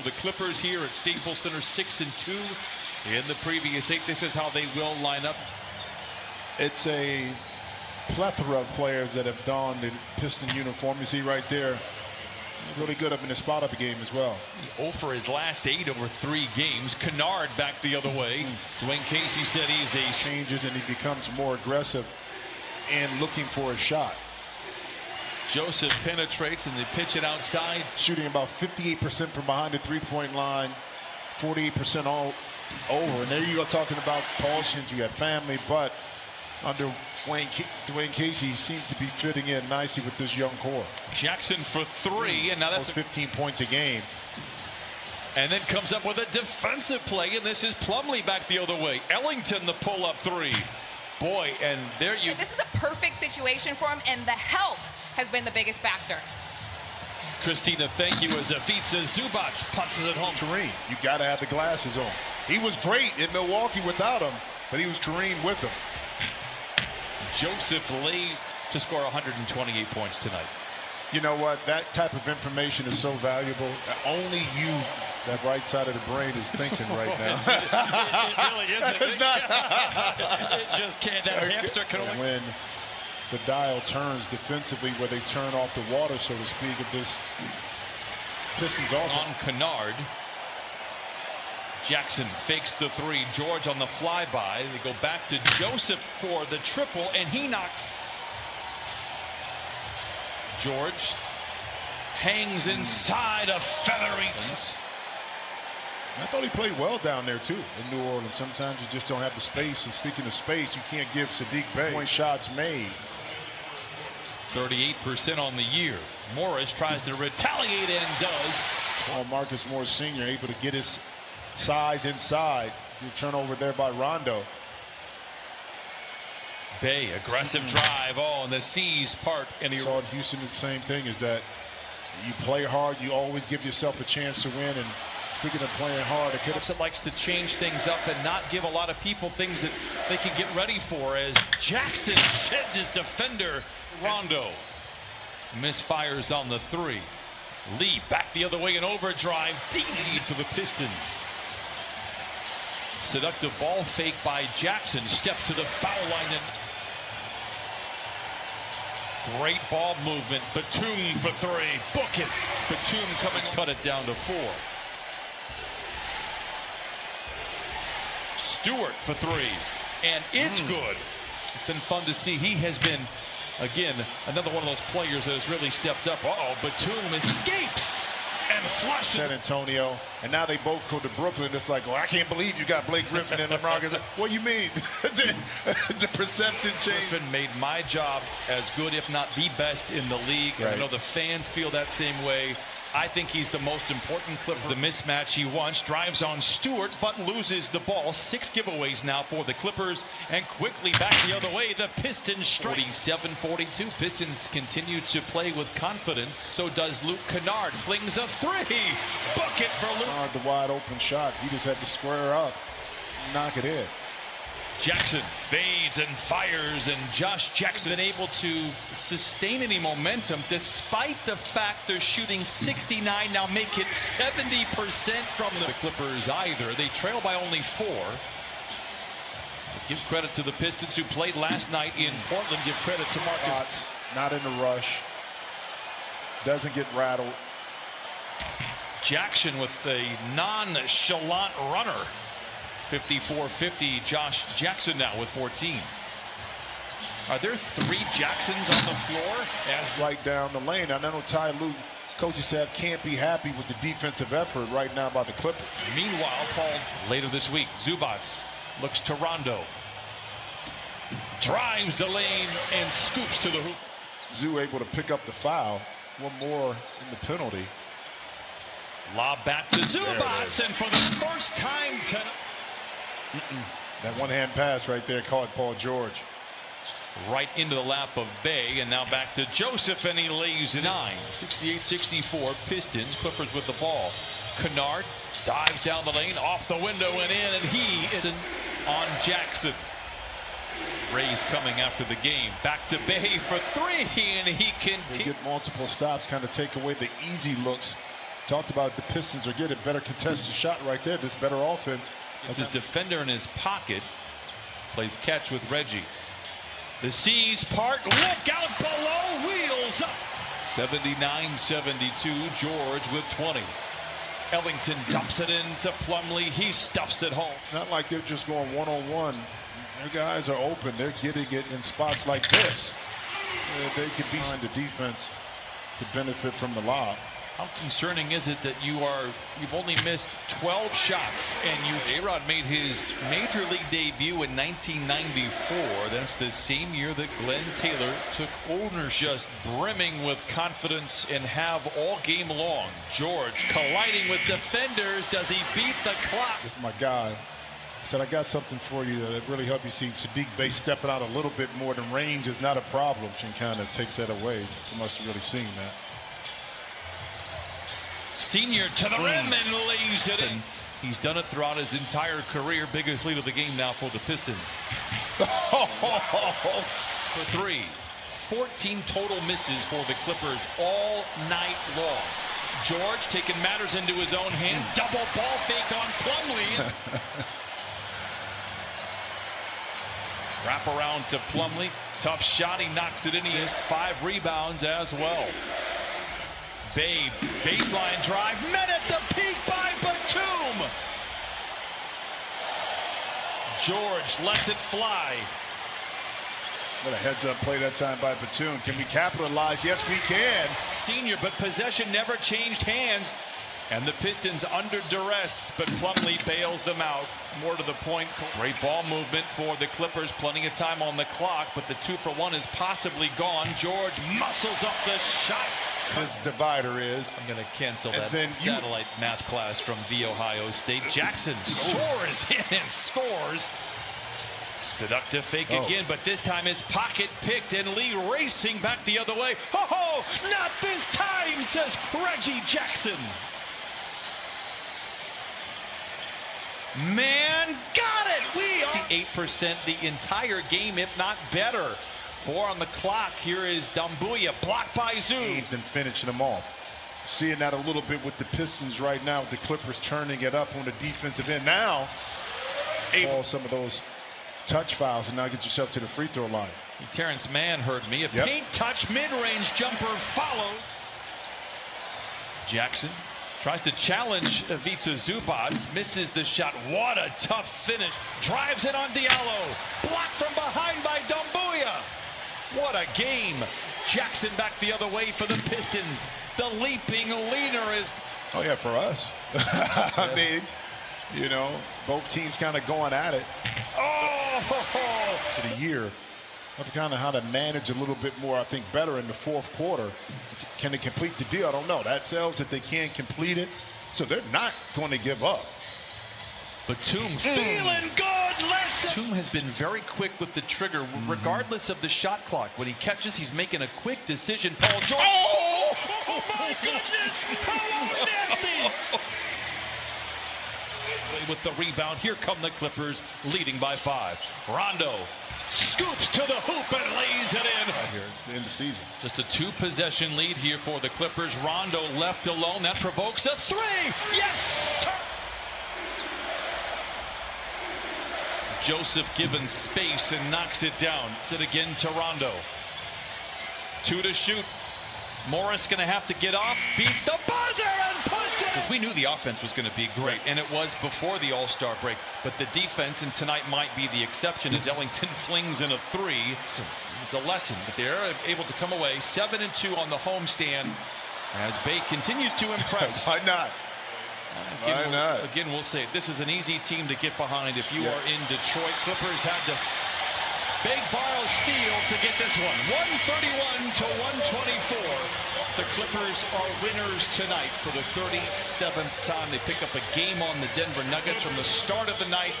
The Clippers here at Staples Center 6-2 in the previous 8. This is how they will line up. It's a plethora of players that have donned the Piston uniform. You see right there, really good up in the spot-up game as well. 0 for his last 8 over 3 games. Kennard back the other way. Dwayne Casey said he's a changes and he becomes more aggressive and looking for a shot. Joseph penetrates and they pitch it outside. Shooting about 58% from behind the three-point line, 48% all over. And there you go, talking about Paulsons. You have family, but under Dwayne Casey, he seems to be fitting in nicely with this young core. Jackson for 3, and now that's 15 points a game. And then comes up with a defensive play, and this is Plumlee back the other way. Ellington the pull-up 3. Boy, and there you. This is a perfect situation for him, and the help has been the biggest factor. Christina, thank you. As Ivica Zubac punches it home. Kareem, you got to have the glasses on. He was great in Milwaukee without him, but he was Kareem with him. Joseph Lee to score 128 points tonight. You know what? That type of information is so valuable. Only you, that right side of the brain, is thinking right now. It really isn't. It just can't. That hamster can only. When the dial turns defensively, where they turn off the water, so to speak, of this Pistons offense. On Kennard. Jackson fakes the 3. George on the flyby. They go back to Joseph for the triple, and he knocked. George hangs inside a feathery. I thought he played well down there too in New Orleans. Sometimes you just don't have the space. And speaking of space, you can't give Sadiq Bey point shots made. 38% on the year. Morris tries to retaliate and does. Well, Marcus Morris Sr. able to get his size inside. The turnover there by Rondo. Bey, aggressive drive. Oh, and the C's part. And he saw in Houston the same thing, is that you play hard, you always give yourself a chance to win. And speaking of playing hard, it likes to change things up and not give a lot of people things that they can get ready for, as Jackson sheds his defender. Rondo misfires on the 3. Lee back the other way in overdrive. Deep lead for the Pistons. Seductive ball fake by Jackson. Step to the foul line and great ball movement. Batum for 3. Book it. Batum coming, cut it down to 4. Stewart for 3. And it's good. It's been fun to see. He has been, again, another one of those players that has really stepped up. Batum escapes and flushes. San Antonio, and now they both go to Brooklyn. It's like, well, I can't believe you got Blake Griffin and LeBron. What do you mean? the perception change. Griffin made my job as good, if not the best, in the league. Right. I know the fans feel that same way. I think he's the most important Clipper. The mismatch he wants. Drives on Stewart, but loses the ball. 6 giveaways now for the Clippers, and quickly back the other way. The Pistons strike. 47-42. Pistons continue to play with confidence. So does Luke Kennard. Flings a 3. Bucket for Luke. Kennard, the wide open shot. He just had to square up, knock it in. Jackson fades and fires, and Josh Jackson been able to sustain any momentum despite the fact they're shooting 69, now make it 70% from the Clippers either. They trail by only 4. Give credit to the Pistons, who played last night in Portland. Give credit to Marcus. Not in a rush. Doesn't get rattled. Jackson with a nonchalant runner. 54-50. Josh Jackson now with 14. Are there 3 Jacksons on the floor? As right down the lane. I know Ty Lue, coaching staff, can't be happy with the defensive effort right now by the Clippers. Meanwhile, Paul, later this week, Zubac looks to Rondo. Drives the lane and scoops to the hoop. Zoo able to pick up the foul. One more in the penalty. Lob back to Zubac, and for the first time tonight. That one-hand pass right there caught Paul George. Right into the lap of Bey, and now back to Joseph, and he lays it 9. 68-64. Pistons. Clippers with the ball. Kennard dives down the lane, off the window and in, and he is on Jackson. Rays coming after the game. Back to Bey for 3, and he continues. They get multiple stops, kind of take away the easy looks Talked about the Pistons are getting better contested shot right there. This better offense. As his defender in his pocket. Plays catch with Reggie. The seas part. Look out below. Wheels up. 79-72. George with 20. Ellington dumps it into Plumlee. He stuffs it home. It's not like they're just going one-on-one. Their guys are open. They're getting it in spots like this. They could be behind the defense to benefit from the lob. How concerning is it that you've only missed 12 shots, and A-Rod made his major league debut in 1994. That's the same year that Glenn Taylor took ownership, just brimming with confidence and have all game long. George colliding with defenders. Does he beat the clock? This is my guy. I said, I got something for you that really help you see Sadiq Bey stepping out a little bit more. Than range is not a problem. She kind of takes that away from us really seeing that. Senior to the rim and lays it in. He's done it throughout his entire career. Biggest lead of the game now for the Pistons. For three. 14 total misses for the Clippers all night long. George taking matters into his own hand. Double ball fake on Plumlee. Wrap around to Plumlee. Tough shot. He knocks it in. He has 5 rebounds as well. Babe, baseline drive, met at the peak by Batum. George lets it fly. What a heads-up play that time by Batum. Can we capitalize? Yes, we can. Senior, but possession never changed hands. And the Pistons under duress, but Plumlee bails them out. More to the point, great ball movement for the Clippers. Plenty of time on the clock, but the 2-for-1 is possibly gone. George muscles up the shot. His divider is. I'm going to cancel that satellite math class from the Ohio State. Jackson soars in and scores. Seductive fake again, but this time his pocket picked and Lee racing back the other way. Oh, not this time, says Reggie Jackson. Man, got it! We are 8% the entire game, if not better. 4 on the clock. Here is Doumbouya, blocked by Zoo. And finishing them off. Seeing that a little bit with the Pistons right now, with the Clippers turning it up on the defensive end. Now, able some of those touch fouls and now get yourself to the free throw line. Terrence Mann heard me. A paint touch, mid-range jumper followed. Jackson tries to challenge Ivica Zubac, misses the shot. What a tough finish. Drives it on Diallo. Blocked from behind by Doumbouya. What a game. Jackson back the other way for the Pistons. The leaping leaner is... Oh, yeah, for us. I mean, you know, both teams kind of going at it. For the year. Of kind of how to manage a little bit more, I think, better in the fourth quarter. Can they complete the deal? I don't know. That sells that they can't complete it. So they're not going to give up. Batum feeling good. Batum has been very quick with the trigger, regardless of the shot clock. When he catches, he's making a quick decision. Paul George. Oh my goodness! How nasty! With the rebound, here come the Clippers, leading by 5. Rondo scoops to the hoop and lays it in. Right here at the end of the season. Just a 2-possession lead here for the Clippers. Rondo left alone. That provokes a 3. Yes, sir. Joseph given space and knocks it down. It again to Rondo. 2 to shoot. Morris going to have to get off. Beats the buzzer and puts it. Because we knew the offense was going to be great, and it was before the All-Star break. But the defense, and tonight might be the exception, as Ellington flings in a 3. So it's a lesson, but they're able to come away 7-2 on the homestand as Bay continues to impress. Why not? Again, we'll say this is an easy team to get behind if you are in Detroit. Clippers had to beg, borrow, steal to get this one. 131 to 124. The Clippers are winners tonight for the 37th time. They pick up a game on the Denver Nuggets from the start of the night.